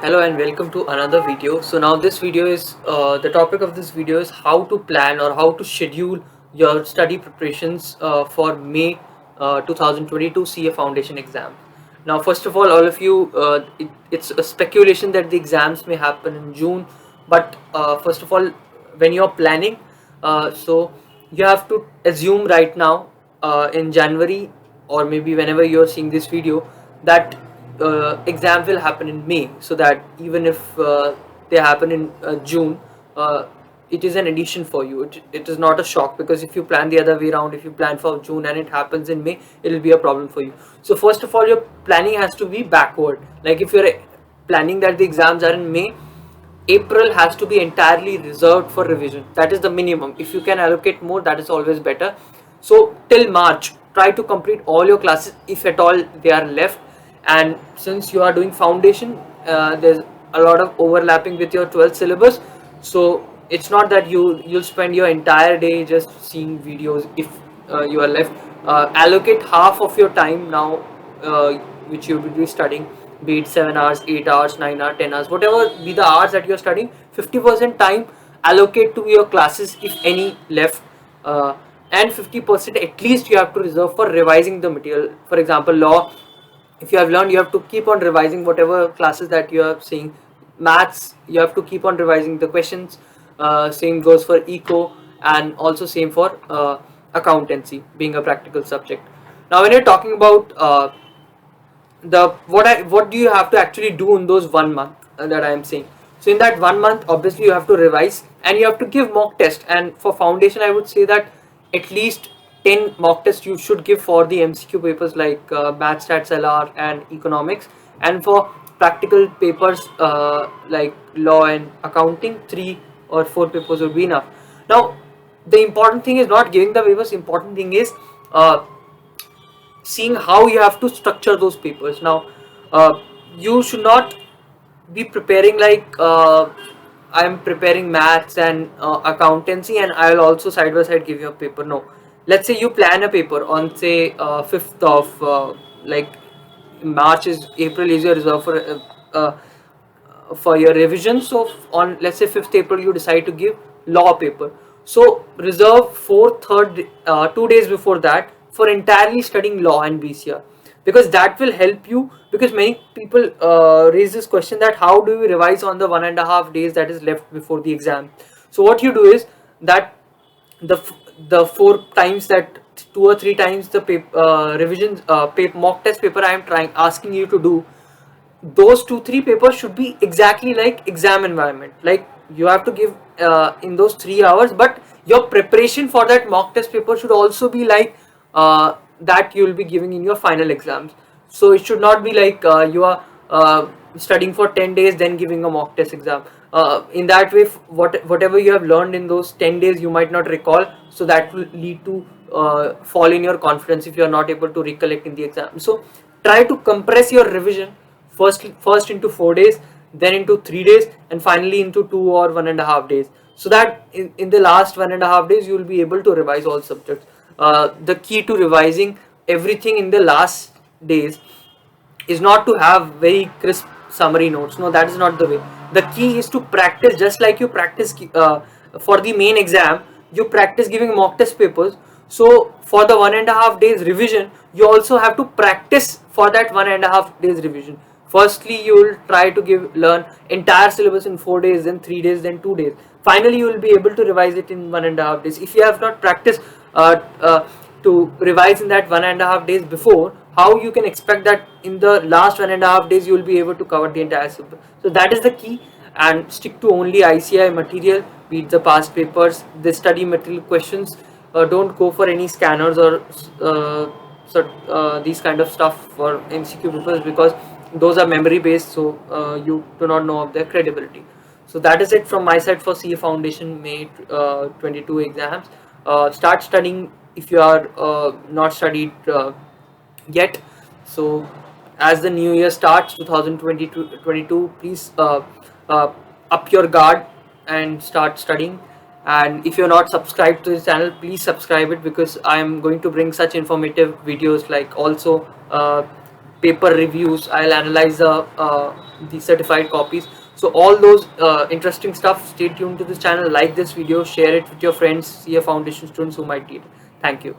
Hello and welcome to another video. So now this video is the topic of this video is how to plan or how to schedule your study preparations for May 2022 CA Foundation exam. Now first of all of you, it's a speculation that the exams may happen in June, but first of all, when you're planning, so you have to assume right now in January or maybe whenever you're seeing this video that exam will happen in May, so that even if they happen in June, it is an addition for you. It is not a shock, because if you plan the other way around, if you plan for June and it happens in May, it will be a problem for you. So first of all, your planning has to be backward. Like if you're planning that the exams are in May, April has to be entirely reserved for revision. That is the minimum. If you can allocate more, that is always better. So till March, try to complete all your classes if at all they are left. And since you are doing foundation, there's a lot of overlapping with your 12th syllabus. So it's not that you'll spend your entire day just seeing videos if you are left. Allocate half of your time now, which you will be studying, be it 7 hours, 8 hours, 9 hours, 10 hours, whatever be the hours that you're studying. 50% time allocate to your classes if any left, and 50% at least you have to reserve for revising the material. For example, law, if you have learned, you have to keep on revising whatever classes that you are seeing. Maths, you have to keep on revising the questions. Same goes for eco, and also same for accountancy, being a practical subject. Now when you're talking about what do you have to actually do in those 1 month that I am saying. So in that 1 month, obviously you have to revise and you have to give mock test. And for foundation, I would say that at least 10 mock tests you should give for the MCQ papers like Math Stats LR and economics. And for practical papers like law and accounting, 3 or 4 papers would be enough. Now the important thing is not giving the papers. Important thing is seeing how you have to structure those papers. Now you should not be preparing like I'm preparing maths and accountancy and I'll also side by side give you a paper. No, let's say you plan a paper on say 5th of like March is April is your reserve for your revision. So on, let's say 5th April, you decide to give law paper. So reserve 4th, 3rd, 2 days before that for entirely studying law and BCR, because that will help you. Because many people raise this question that how do we revise on the 1.5 days that is left before the exam. So what you do is that the 4 times that 2 or 3 times the paper, revision mock test paper I am asking you to do, those 2-3 papers should be exactly like exam environment. Like you have to give in those 3 hours, but your preparation for that mock test paper should also be like that you will be giving in your final exams. So it should not be like you are studying for 10 days then giving a mock test exam. In that way, whatever you have learned in those 10 days you might not recall, so that will lead to fall in your confidence if you are not able to recollect in the exam. So try to compress your revision first into 4 days, then into 3 days, and finally into 2 or 1.5 days, so that in the last 1.5 days you will be able to revise all subjects. The key to revising everything in the last days is not to have very crisp summary notes. No, that is not the way. The key is to practice, just like you practice for the main exam, you practice giving mock test papers. So for the 1.5 days revision, you also have to practice for that 1.5 days revision. Firstly, you will try to learn entire syllabus in 4 days, then 3 days, then 2 days. Finally, you will be able to revise it in 1.5 days. If you have not practiced to revise in that 1.5 days before, how you can expect that in the last 1.5 days you will be able to cover the entire syllabus? So that is the key, and stick to only ICI material, beat the past papers, the study material questions. Don't go for any scanners or these kind of stuff for MCQ papers, because those are memory based, so you do not know of their credibility. So that is it from my side for CA Foundation May 22 exams. Start studying if you are not studied yet. So as the new year starts 2022, please up your guard and start studying. And if you're not subscribed to this channel, please subscribe it, because I am going to bring such informative videos, like also paper reviews. I'll analyze the certified copies. So all those interesting stuff. Stay tuned to this channel. Like this video, share it with your friends, see your foundation students who might need it. Thank you.